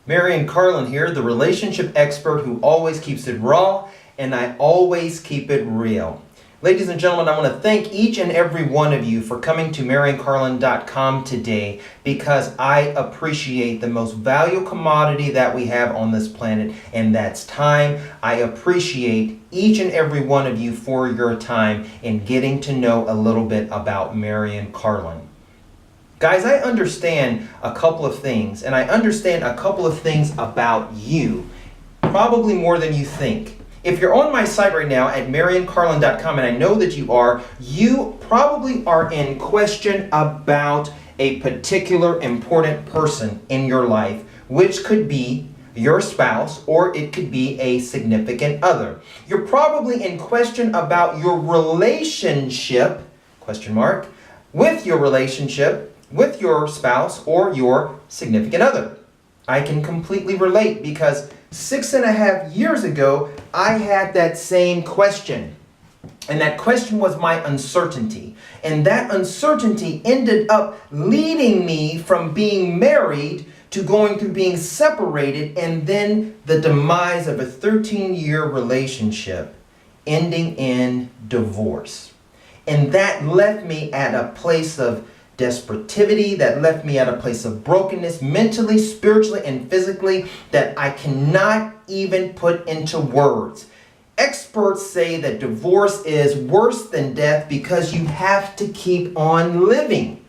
Marion Carlon here, the relationship expert who always keeps it raw, and I always keep it real. Ladies and gentlemen, I want to thank each and every one of you for coming to MarionCarlon.com today because I appreciate the most valuable commodity that we have on this planet, and that's time. I appreciate each and every one of you for your time in getting to know a little bit about Marion Carlon. Guys, I understand a couple of things, and I understand a couple of things about you, probably more than you think. If you're on my site right now at MarionCarlon.com, and I know that you probably are in question about a particular important person in your life, which could be your spouse, or it could be a significant other. You're probably in question about your relationship, with your relationship with your spouse or your significant other. I can completely relate because 6.5 years ago, I had that same question. And that question was my uncertainty. And that uncertainty ended up leading me from being married to going through being separated, and then the demise of a 13-year relationship ending in divorce. And that left me at a place of desperation, that left me at a place of brokenness, mentally, spiritually, and physically, that I cannot even put into words. Experts say that divorce is worse than death because you have to keep on living.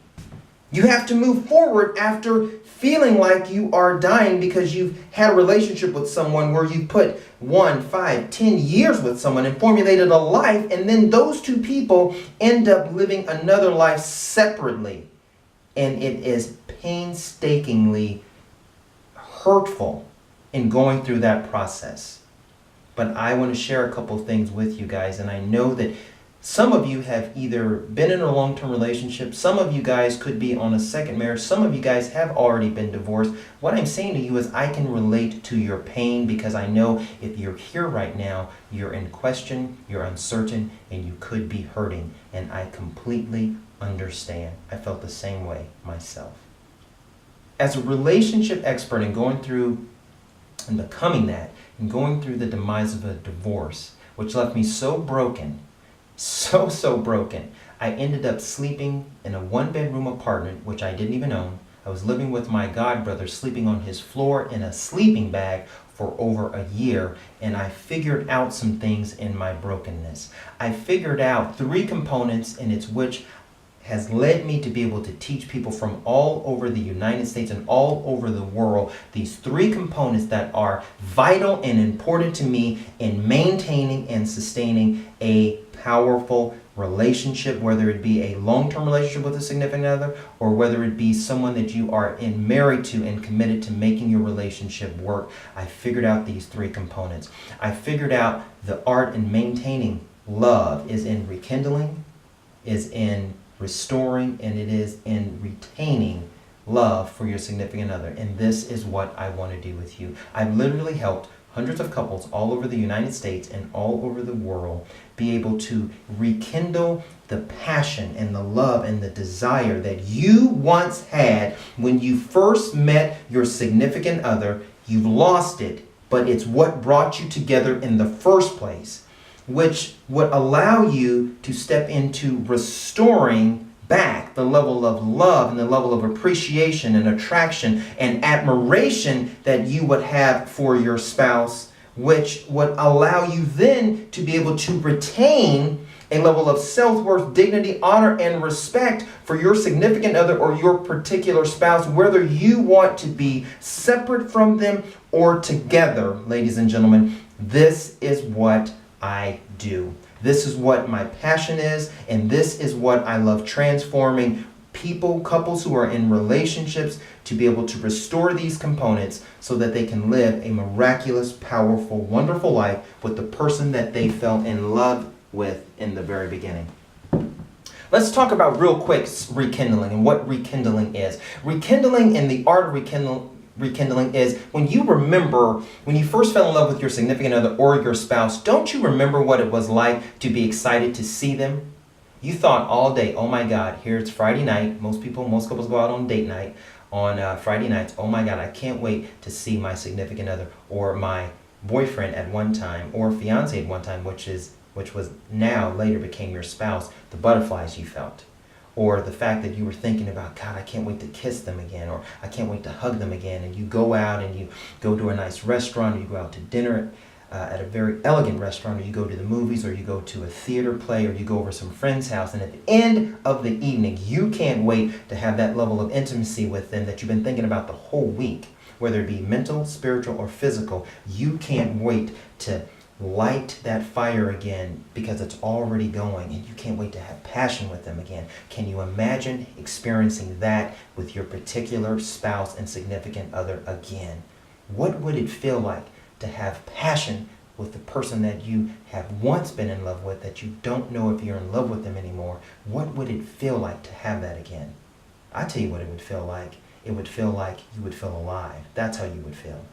You have to move forward after feeling like you are dying because you've had a relationship with someone where you put 1, 5, 10 years with someone and formulated a life, and then those two people end up living another life separately. And it is painstakingly hurtful in going through that process. But I want to share a couple things with you guys, and I know that some of you have either been in a long-term relationship, some of you guys could be on a second marriage, some of you guys have already been divorced. What I'm saying to you is I can relate to your pain because I know if you're here right now, you're in question, you're uncertain, and you could be hurting. And I completely understand. I felt the same way myself. As a relationship expert and going through and becoming that and going through the demise of a divorce, which left me so broken, so broken. I ended up sleeping in a 1-bedroom apartment, which I didn't even own. I was living with my godbrother, sleeping on his floor in a sleeping bag for over a year, and I figured out some things in my brokenness. I figured out 3 components, and it's which has led me to be able to teach people from all over the United States and all over the world these 3 components that are vital and important to me in maintaining and sustaining a powerful relationship, whether it be a long-term relationship with a significant other or whether it be someone that you are married to and committed to making your relationship work. I figured out these 3 components. I figured out the art in maintaining love is in rekindling, is in restoring, and it is in retaining love for your significant other. And this is what I want to do with you. I've literally helped hundreds of couples all over the United States and all over the world be able to rekindle the passion and the love and the desire that you once had when you first met your significant other. You've lost it, but it's what brought you together in the first place, which would allow you to step into restoring back the level of love and the level of appreciation and attraction and admiration that you would have for your spouse, which would allow you then to be able to retain a level of self-worth, dignity, honor, and respect for your significant other or your particular spouse, whether you want to be separate from them or together. Ladies and gentlemen, this is what I do. This is what my passion is, and this is what I love transforming people, couples who are in relationships, to be able to restore these components so that they can live a miraculous, powerful, wonderful life with the person that they fell in love with in the very beginning. Let's talk about real quick rekindling and what rekindling is. Rekindling and the art of rekindling is when you remember when you first fell in love with your significant other or your spouse. Don't you remember what it was like to be excited to see them? You thought all day, oh my God, here it's Friday night. Most couples go out on date night. on Friday nights, oh my God, I can't wait to see my significant other or my boyfriend at one time or fiance at one time, which was now later became your spouse, the butterflies you felt. Or the fact that you were thinking about, God, I can't wait to kiss them again, or I can't wait to hug them again. And you go out and you go to a nice restaurant, or you go out to dinner at a very elegant restaurant, or you go to the movies, or you go to a theater play, or you go over some friend's house. And at the end of the evening, you can't wait to have that level of intimacy with them that you've been thinking about the whole week, whether it be mental, spiritual, or physical. You can't wait to light that fire again because it's already going, and you can't wait to have passion with them again. Can you imagine experiencing that with your particular spouse and significant other again? What would it feel like to have passion with the person that you have once been in love with, that you don't know if you're in love with them anymore? What would it feel like to have that again? I tell you what it would feel like. It would feel like you would feel alive. That's how you would feel.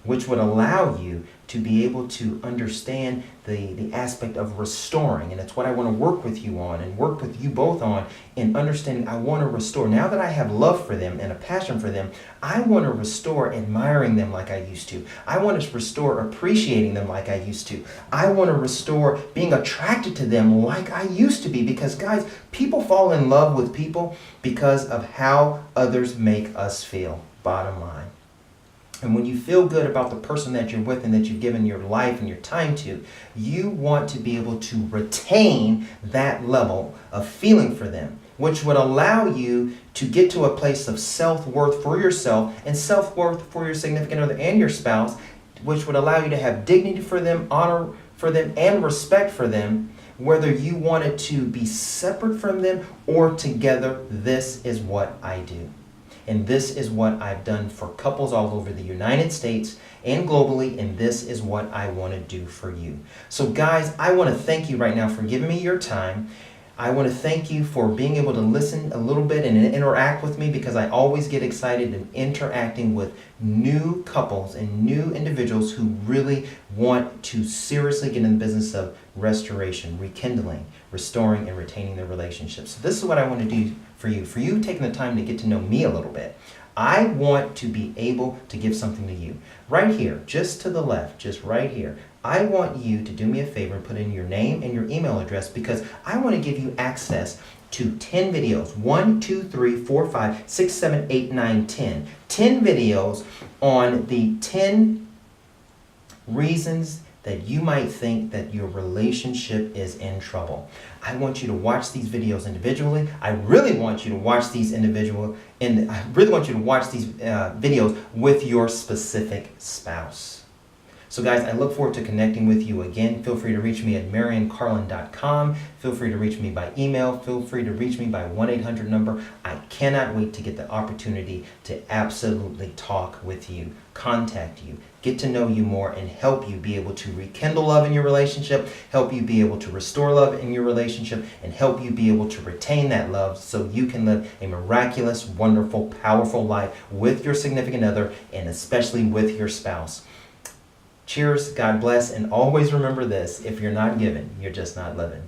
Which would allow you to be able to understand the aspect of restoring. And it's what I want to work with you on and work with you both on in understanding. I want to restore. Now that I have love for them and a passion for them, I want to restore admiring them like I used to. I want to restore appreciating them like I used to. I want to restore being attracted to them like I used to be. Because guys, people fall in love with people because of how others make us feel. Bottom line. And when you feel good about the person that you're with and that you've given your life and your time to, you want to be able to retain that level of feeling for them, which would allow you to get to a place of self-worth for yourself and self-worth for your significant other and your spouse, which would allow you to have dignity for them, honor for them, and respect for them, whether you wanted to be separate from them or together. This is what I do. And this is what I've done for couples all over the United States and globally, and this is what I want to do for you. So guys, I want to thank you right now for giving me your time. I want to thank you for being able to listen a little bit and interact with me, because I always get excited in interacting with new couples and new individuals who really want to seriously get in the business of restoration, rekindling, restoring, and retaining their relationships. So this is what I want to do for you taking the time to get to know me a little bit. I want to be able to give something to you. Right here, just to the left, just right here, I want you to do me a favor and put in your name and your email address, because I want to give you access to 10 videos. 1, 2, 3, 4, 5, 6, 7, 8, 9, 10. 10 videos on the 10 reasons that you might think that your relationship is in trouble. I want you to watch these videos individually. I really want you to watch these videos with your specific spouse. So guys, I look forward to connecting with you again. Feel free to reach me at marioncarlon.com. Feel free to reach me by email. Feel free to reach me by 1-800 number. I cannot wait to get the opportunity to absolutely talk with you, contact you, get to know you more, and help you be able to rekindle love in your relationship, help you be able to restore love in your relationship, and help you be able to retain that love so you can live a miraculous, wonderful, powerful life with your significant other, and especially with your spouse. Cheers, God bless, and always remember this: if you're not giving, you're just not living.